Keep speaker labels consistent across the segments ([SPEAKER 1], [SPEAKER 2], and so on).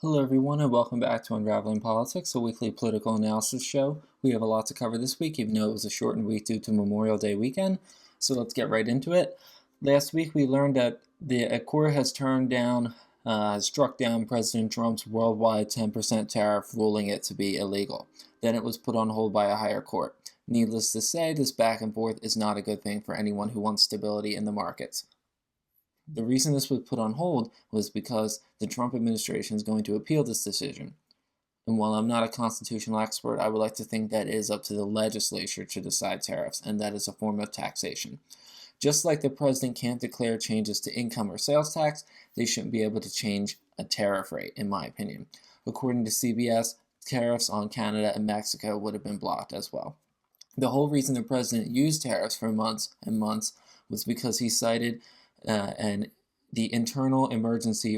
[SPEAKER 1] Hello, everyone, and welcome back to Unraveling Politics, a weekly political analysis show. We have a lot to cover this week, even though it was a shortened week due to Memorial Day weekend. So let's get right into it. Last week, we learned that the court has struck down President Trump's worldwide 10% tariff, ruling it to be illegal. Then it was put on hold by a higher court. Needless to say, this back and forth is not a good thing for anyone who wants stability in the markets. The reason this was put on hold was because the Trump administration is going to appeal this decision. And while I'm not a constitutional expert, I would like to think that it is up to the legislature to decide tariffs, and that is a form of taxation. Just like the president can't declare changes to income or sales tax, they shouldn't be able to change a tariff rate, in my opinion. According to CBS, tariffs on Canada and Mexico would have been blocked as well. The whole reason the president used tariffs for months and months was because he cited and the Internal Emergency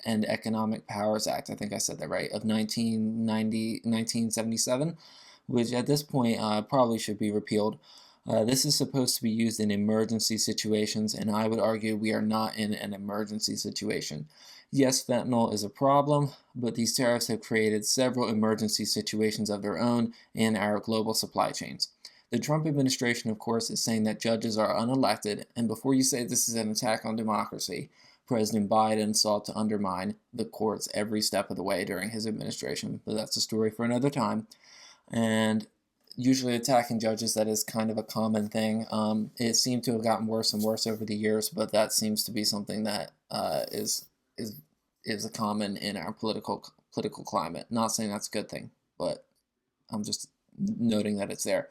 [SPEAKER 1] and Economic Powers Act, I think I said that right, of 1977, which at this point probably should be repealed. This is supposed to be used in emergency situations, and I would argue we are not in an emergency situation. Yes, fentanyl is a problem, but these tariffs have created several emergency situations of their own in our global supply chains. The Trump administration, of course, is saying that judges are unelected, and before you say this is an attack on democracy, President Biden sought to undermine the courts every step of the way during his administration, but that's a story for another time. And usually attacking judges, that is kind of a common thing. It seemed to have gotten worse and worse over the years, but that seems to be something that is a common in our political climate. Not saying that's a good thing, but I'm just noting that it's there.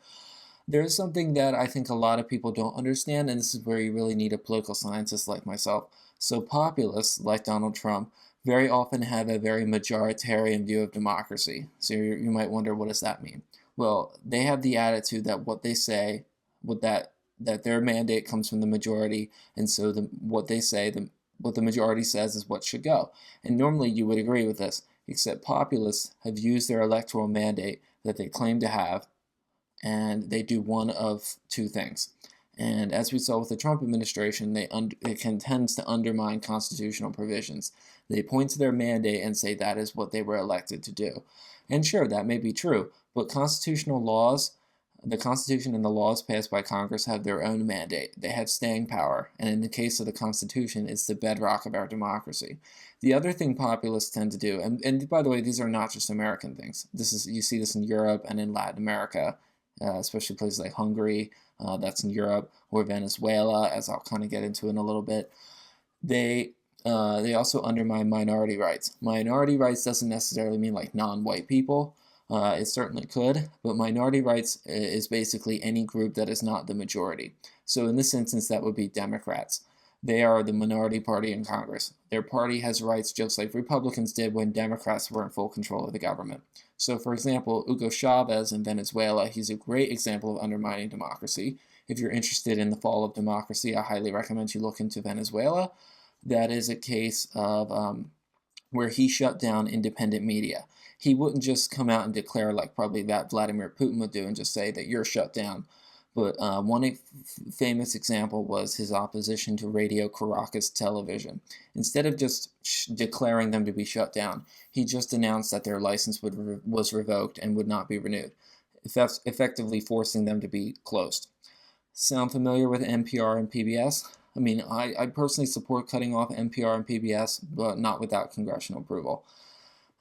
[SPEAKER 1] There's something that I think a lot of people don't understand, and this is where you really need a political scientist like myself. So populists, like Donald Trump, very often have a very majoritarian view of democracy. So you might wonder, what does that mean? Well, they have the attitude that what they say, that their mandate comes from the majority, and so what the majority says is what should go. And normally you would agree with this, except populists have used their electoral mandate that they claim to have, and they do one of two things. And as we saw with the Trump administration, it tends to undermine constitutional provisions. They point to their mandate and say that is what they were elected to do. And sure, that may be true, but constitutional laws, the Constitution and the laws passed by Congress have their own mandate. They have staying power, and in the case of the Constitution, it's the bedrock of our democracy. The other thing populists tend to do, and by the way, these are not just American things. You see this in Europe and in Latin America, especially places like Hungary, that's in Europe, or Venezuela, as I'll kind of get into in a little bit. They also undermine minority rights. Minority rights doesn't necessarily mean like non-white people. It certainly could, but minority rights is basically any group that is not the majority. So in this instance, that would be Democrats. They are the minority party in Congress. Their party has rights just like Republicans did when Democrats were in full control of the government. So, for example, Hugo Chavez in Venezuela, he's a great example of undermining democracy. If you're interested in the fall of democracy, I highly recommend you look into Venezuela. That is a case of where he shut down independent media. He wouldn't just come out and declare, like probably that Vladimir Putin would do, and just say that you're shut down. But one famous example was his opposition to Radio Caracas television. Instead of just declaring them to be shut down, he just announced that their license was revoked and would not be renewed, effectively forcing them to be closed. Sound familiar with NPR and PBS? I mean, I personally support cutting off NPR and PBS, but not without congressional approval.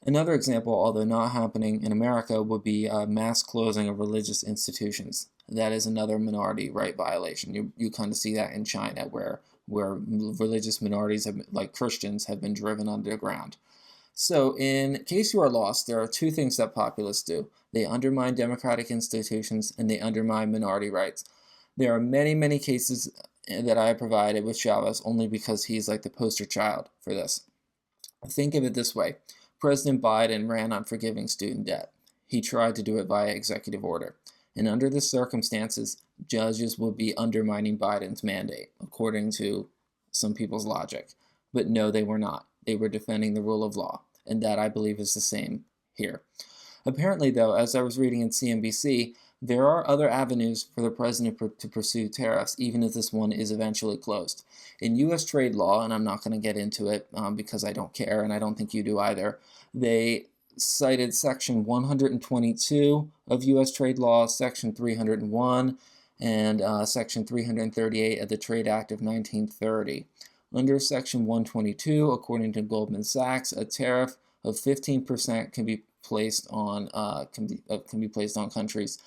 [SPEAKER 1] Another example, although not happening in America, would be mass closing of religious institutions. That is another minority right violation. You kind of see that in China, where religious minorities, like Christians, have been driven underground. So in case you are lost, there are two things that populists do. They undermine democratic institutions, and they undermine minority rights. There are many, many cases that I have provided with Chavez only because he's like the poster child for this. Think of it this way. President Biden ran on forgiving student debt. He tried to do it via executive order. And under the circumstances, judges would be undermining Biden's mandate, according to some people's logic. But no, they were not. They were defending the rule of law. And that, I believe, is the same here. Apparently, though, as I was reading in CNBC, There are other avenues for the president to pursue tariffs, even if this one is eventually closed. In U.S. trade law, and I'm not going to get into it because I don't care, and I don't think you do either, they cited Section 122 of U.S. trade law, Section 301, and Section 338 of the Trade Act of 1930. Under Section 122, according to Goldman Sachs, a tariff of 15% can be placed on countries.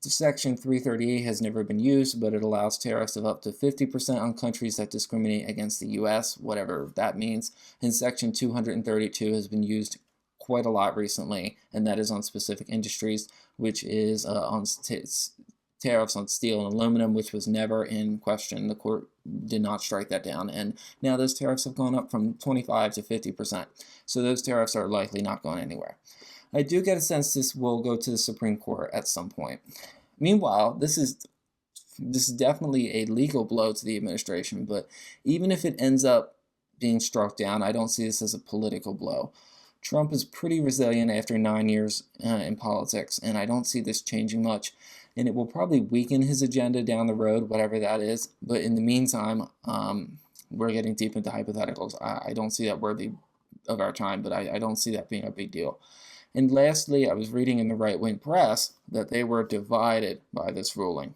[SPEAKER 1] Section 338 has never been used, but it allows tariffs of up to 50% on countries that discriminate against the U.S., whatever that means. And Section 232 has been used quite a lot recently, and that is on specific industries, which is on tariffs on steel and aluminum, which was never in question. The court did not strike that down, and now those tariffs have gone up from 25 to 50%. So those tariffs are likely not going anywhere. I do get a sense this will go to the Supreme Court at some point. Meanwhile, this is definitely a legal blow to the administration, but even if it ends up being struck down, I don't see this as a political blow. Trump is pretty resilient after 9 years in politics, and I don't see this changing much. And it will probably weaken his agenda down the road, whatever that is. But in the meantime, we're getting deep into hypotheticals. I don't see that worthy of our time, but I don't see that being a big deal. And lastly, I was reading in the right-wing press that they were divided by this ruling.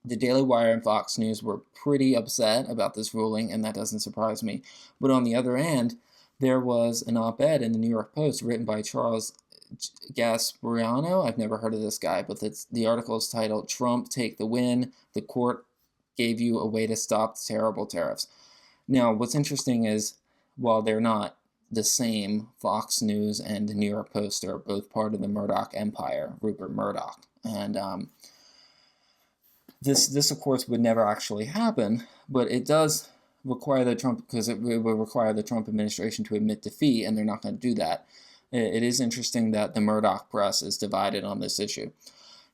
[SPEAKER 1] The Daily Wire and Fox News were pretty upset about this ruling, and that doesn't surprise me. But on the other hand, there was an op-ed in the New York Post written by Charles Gaspariano. I've never heard of this guy, but the article is titled, "Trump Take the Win, the Court Gave You a Way to Stop Terrible Tariffs." Now, what's interesting is, while they're not the same, Fox News and the New York Post are both part of the Murdoch empire, Rupert Murdoch. And this, of course, would never actually happen, but it does require the Trump, because it will require the Trump administration to admit defeat, and they're not going to do that. It is interesting that the Murdoch press is divided on this issue.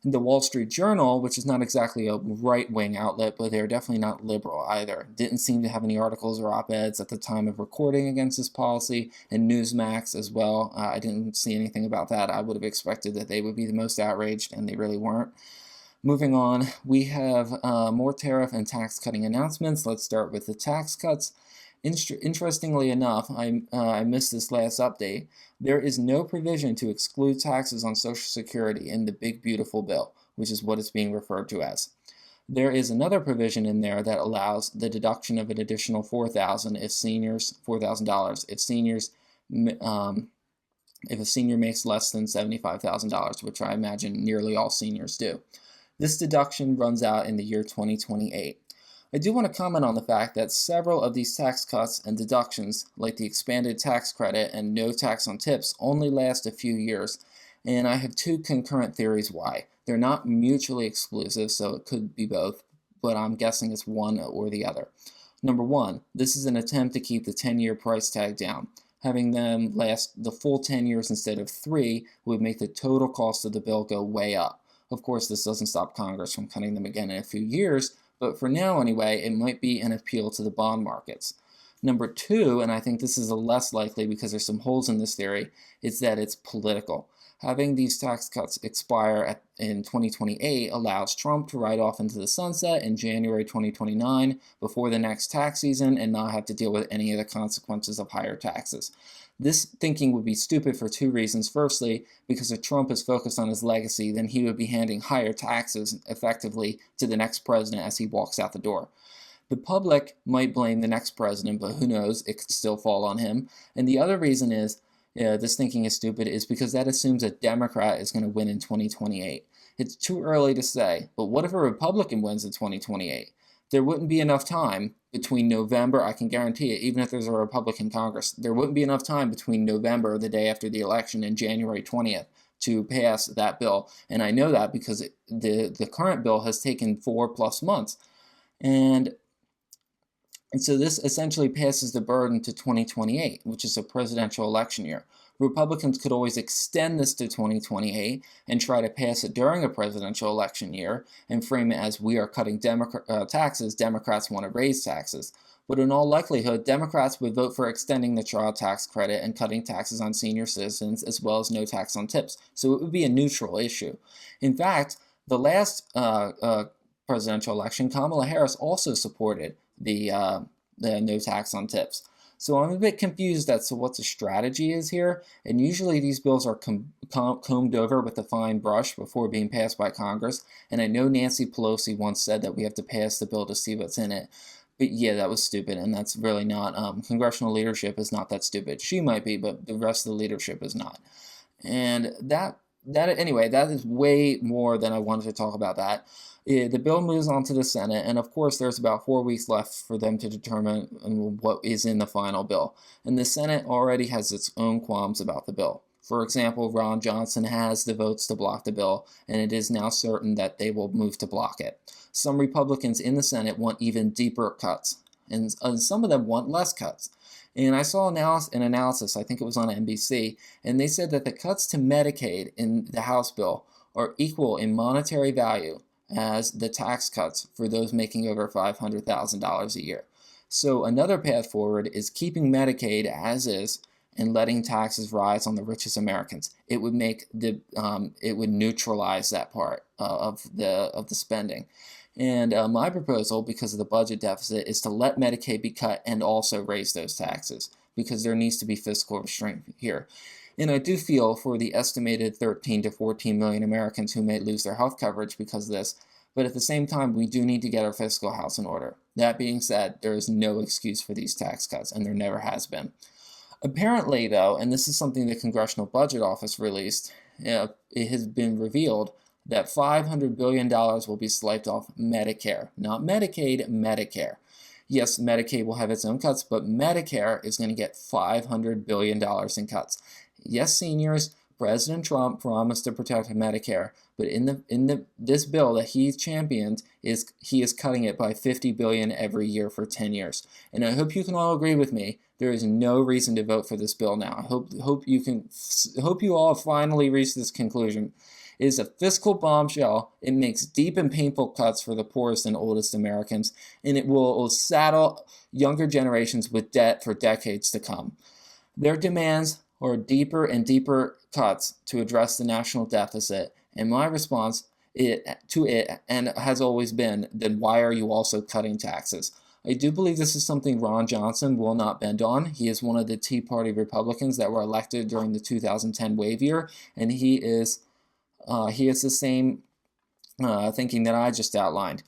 [SPEAKER 1] The Wall Street Journal, which is not exactly a right-wing outlet, but they're definitely not liberal either, didn't seem to have any articles or op-eds at the time of recording against this policy, and Newsmax as well. I didn't see anything about that. I would have expected that they would be the most outraged, and they really weren't. Moving on, we have more tariff and tax cutting announcements. Let's start with the tax cuts. Interestingly enough, I missed this last update. There is no provision to exclude taxes on Social Security in the Big Beautiful Bill, which is what it's being referred to as. There is another provision in there that allows the deduction of an additional $4,000 if seniors $4,000 if seniors if a senior makes less than $75,000, which I imagine nearly all seniors do. This deduction runs out in the year 2028. I do want to comment on the fact that several of these tax cuts and deductions, like the expanded tax credit and no tax on tips, only last a few years, and I have two concurrent theories why. They're not mutually exclusive, so it could be both, but I'm guessing it's one or the other. Number one, this is an attempt to keep the 10-year price tag down. Having them last the full 10 years instead of 3 would make the total cost of the bill go way up. Of course, this doesn't stop Congress from cutting them again in a few years, but for now anyway, it might be an appeal to the bond markets. Number two, and I think this is a less likely because there's some holes in this theory, is that it's political. Having these tax cuts expire in 2028 allows Trump to ride off into the sunset in January 2029 before the next tax season and not have to deal with any of the consequences of higher taxes. This thinking would be stupid for two reasons. Firstly, because if Trump is focused on his legacy, then he would be handing higher taxes effectively to the next president as he walks out the door. The public might blame the next president, but who knows, it could still fall on him. And the other reason is, this thinking is stupid, is because that assumes a Democrat is going to win in 2028. It's too early to say, but what if a Republican wins in 2028? There wouldn't be enough time between November, I can guarantee it, even if there's a Republican Congress, there wouldn't be enough time between November, the day after the election, and January 20th to pass that bill. And I know that because the current bill has taken 4+ months. And so this essentially passes the burden to 2028, which is a presidential election year. Republicans could always extend this to 2028 and try to pass it during a presidential election year and frame it as we are cutting taxes, Democrats want to raise taxes. But in all likelihood, Democrats would vote for extending the child tax credit and cutting taxes on senior citizens as well as no tax on tips. So it would be a neutral issue. In fact, The last presidential election, Kamala Harris also supported the no tax on tips. So I'm a bit confused as to what the strategy is here, and usually these bills are combed over with a fine brush before being passed by Congress, and I know Nancy Pelosi once said that we have to pass the bill to see what's in it. But yeah, that was stupid, and that's really not, congressional leadership is not that stupid. She might be, but the rest of the leadership is not. And anyway, that is way more than I wanted to talk about that. The bill moves on to the Senate, and of course, there's about 4 weeks left for them to determine what is in the final bill. And the Senate already has its own qualms about the bill. For example, Ron Johnson has the votes to block the bill, and it is now certain that they will move to block it. Some Republicans in the Senate want even deeper cuts, and some of them want less cuts. And I saw an analysis, I think it was on NBC, and they said that the cuts to Medicaid in the House bill are equal in monetary value as the tax cuts for those making over $500,000 a year. So another path forward is keeping Medicaid as is and letting taxes rise on the richest Americans. It would it would neutralize that part of the spending. And my proposal, because of the budget deficit, is to let Medicaid be cut and also raise those taxes, because there needs to be fiscal restraint here. And I do feel for the estimated 13 to 14 million Americans who may lose their health coverage because of this, but at the same time, we do need to get our fiscal house in order. That being said, there is no excuse for these tax cuts, and there never has been. Apparently, though, and this is something the Congressional Budget Office released, it has been revealed that $500 billion will be swiped off Medicare. Not Medicaid, Medicare. Yes, Medicaid will have its own cuts, but Medicare is going to get $500 billion in cuts. Yes, seniors, President Trump promised to protect Medicare, but this bill that he championed he is cutting it by $50 billion every year for 10 years. And I hope you can all agree with me. There is no reason to vote for this bill now. I hope you all finally reach this conclusion. It is a fiscal bombshell. It makes deep and painful cuts for the poorest and oldest Americans, and it will saddle younger generations with debt for decades to come. Their demands are deeper and deeper cuts to address the national deficit, and my response to it and has always been, then why are you also cutting taxes? I do believe this is something Ron Johnson will not bend on. He is one of the Tea Party Republicans that were elected during the 2010 wave year, and he has the same thinking that I just outlined.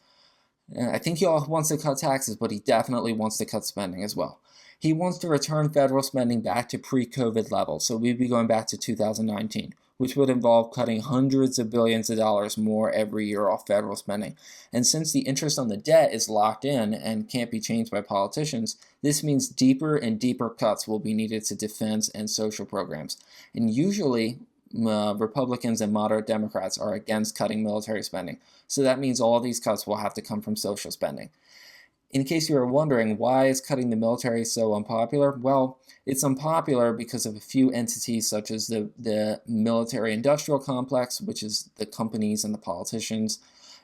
[SPEAKER 1] I think he wants to cut taxes, but he definitely wants to cut spending as well. He wants to return federal spending back to pre-COVID levels, so we'd be going back to 2019, which would involve cutting hundreds of billions of dollars more every year off federal spending. And since the interest on the debt is locked in and can't be changed by politicians, this means deeper and deeper cuts will be needed to defense and social programs. And usually, Republicans and moderate Democrats are against cutting military spending. So that means all these cuts will have to come from social spending. In case you are wondering, why is cutting the military so unpopular? Well, it's unpopular because of a few entities such as the military-industrial complex, which is the companies and the politicians,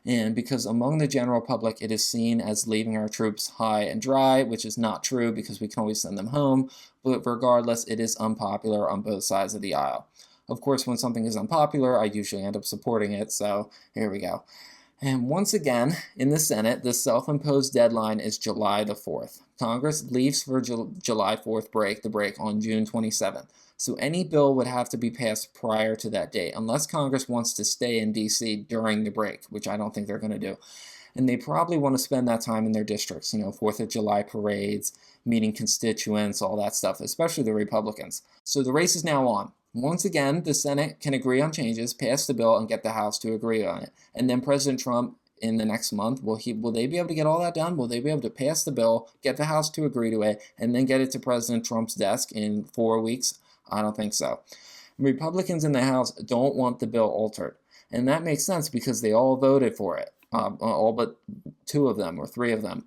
[SPEAKER 1] and because among the general public it is seen as leaving our troops high and dry, which is not true because we can always send them home, but regardless, it is unpopular on both sides of the aisle. Of course, when something is unpopular, I usually end up supporting it, so here we go. And once again, in the Senate, the self-imposed deadline is July the 4th. Congress leaves for July 4th break on June 27th. So any bill would have to be passed prior to that date, unless Congress wants to stay in D.C. during the break, which I don't think they're going to do. And they probably want to spend that time in their districts, 4th of July parades, meeting constituents, all that stuff, especially the Republicans. So the race is now on. Once again, the Senate can agree on changes, pass the bill, and get the House to agree on it. And then President Trump, in the next month, will they be able to get all that done? Will they be able to pass the bill, get the House to agree to it, and then get it to President Trump's desk in 4 weeks? I don't think so. Republicans in the House don't want the bill altered. And that makes sense because they all voted for it, all but 2 of them or 3 of them.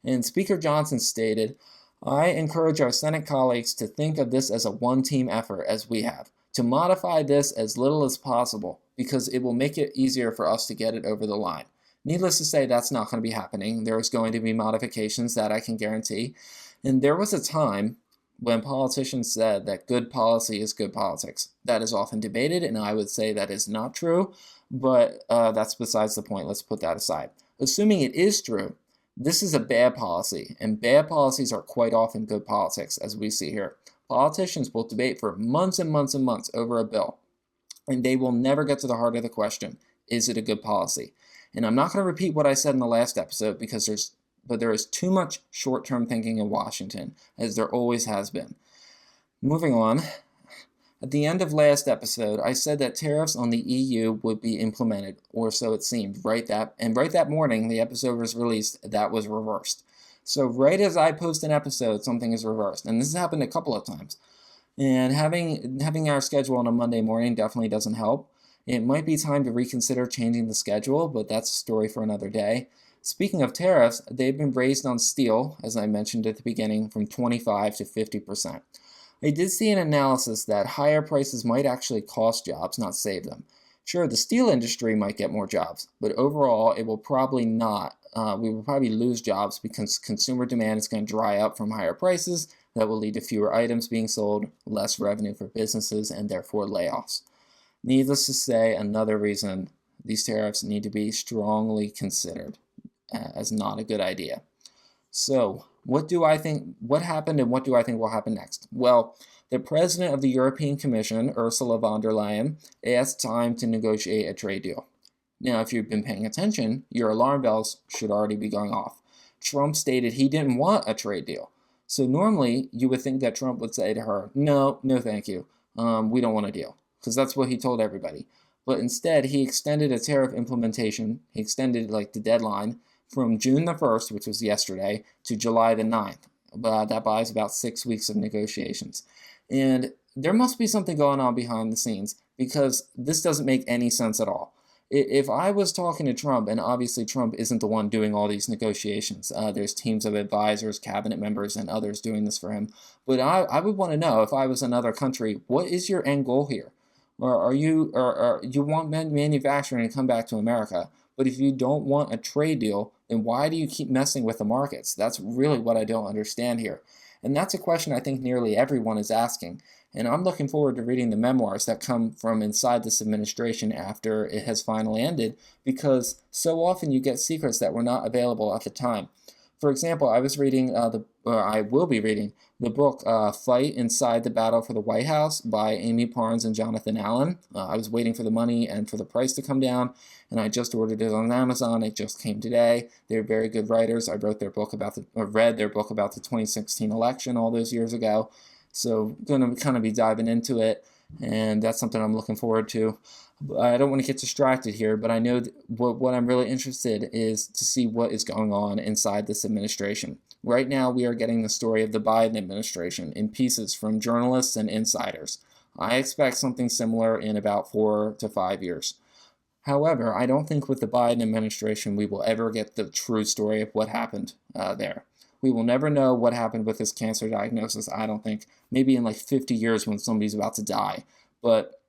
[SPEAKER 1] And Speaker Johnson stated, I encourage our Senate colleagues to think of this as a one-team effort, as we have, to modify this as little as possible, because it will make it easier for us to get it over the line. Needless to say, that's not going to be happening. There is going to be modifications that I can guarantee. And there was a time when politicians said that good policy is good politics. That is often debated, and I would say that is not true, but that's besides the point. Let's put that aside. Assuming it is true, this is a bad policy, and bad policies are quite often good politics, as we see here. Politicians will debate for months and months and months over a bill, and they will never get to the heart of the question, is it a good policy? And I'm not going to repeat what I said in the last episode because there is too much short-term thinking in Washington, as there always has been. Moving on, at the end of last episode, I said that tariffs on the EU would be implemented, or so it seemed. Right that morning, the episode was released, that was reversed. So right as I post an episode, something is reversed, and this has happened a couple of times. And having our schedule on a Monday morning definitely doesn't help. It might be time to reconsider changing the schedule, but that's a story for another day. Speaking of tariffs, they've been raised on steel, as I mentioned at the beginning, from 25 to 50%. I did see an analysis that higher prices might actually cost jobs, not save them. Sure, the steel industry might get more jobs, but overall it will probably not. We will probably lose jobs because consumer demand is going to dry up from higher prices. That will lead to fewer items being sold, less revenue for businesses, and therefore layoffs. Needless to say, another reason these tariffs need to be strongly considered as not a good idea. So, what happened and what do I think will happen next? Well, the president of the European Commission, Ursula von der Leyen, asked time to negotiate a trade deal. Now, if you've been paying attention, your alarm bells should already be going off. Trump stated he didn't want a trade deal. So normally, you would think that Trump would say to her, no thank you, we don't want a deal, because that's what he told everybody. But instead, he extended a tariff implementation, he extended the deadline from June the 1st, which was yesterday, to July the 9th. That buys about 6 weeks of negotiations. And there must be something going on behind the scenes, because this doesn't make any sense at all. If I was talking to Trump, and obviously Trump isn't the one doing all these negotiations, there's teams of advisors, cabinet members, and others doing this for him, but I would want to know, if I was another country, what is your end goal here? Or you want manufacturing to come back to America, but if you don't want a trade deal, then why do you keep messing with the markets? That's really what I don't understand here. And that's a question I think nearly everyone is asking. And I'm looking forward to reading the memoirs that come from inside this administration after it has finally ended, because so often you get secrets that were not available at the time. For example, I will be reading the book Fight Inside the Battle for the White House by Amy Parnes and Jonathan Allen. I was waiting for the money and for the price to come down, and I just ordered it on Amazon. It just came today. They're very good writers. I read their book about the 2016 election all those years ago. So going to kind of be diving into it, and that's something I'm looking forward to. I don't want to get distracted here, but I know what I'm really interested in is to see what is going on inside this administration. Right now, we are getting the story of the Biden administration in pieces from journalists and insiders. I expect something similar in about 4 to 5 years. However, I don't think with the Biden administration we will ever get the true story of what happened there. We will never know what happened with this cancer diagnosis, I don't think. Maybe in 50 years when somebody's about to die. But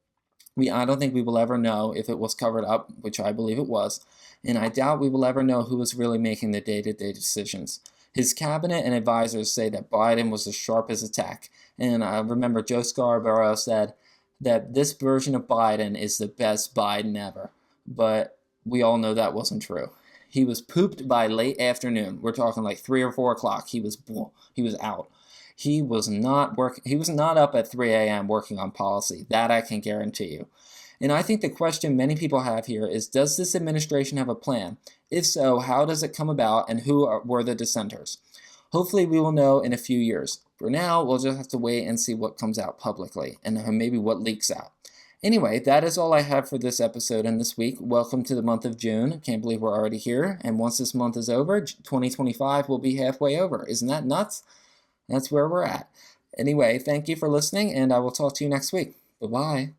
[SPEAKER 1] I don't think we will ever know if it was covered up, which I believe it was. And I doubt we will ever know who was really making the day-to-day decisions. His cabinet and advisors say that Biden was as sharp as a tack. And I remember Joe Scarborough said that this version of Biden is the best Biden ever. But we all know that wasn't true. He was pooped by late afternoon. We're talking 3 or 4 o'clock. He was out. He was not up at 3 a.m. working on policy. That I can guarantee you. And I think the question many people have here is, does this administration have a plan? If so, how does it come about, and who were the dissenters? Hopefully we will know in a few years. For now, we'll just have to wait and see what comes out publicly, and maybe what leaks out. Anyway, that is all I have for this episode and this week. Welcome to the month of June. Can't believe we're already here. And once this month is over, 2025 will be halfway over. Isn't that nuts? That's where we're at. Anyway, thank you for listening, and I will talk to you next week. Bye-bye.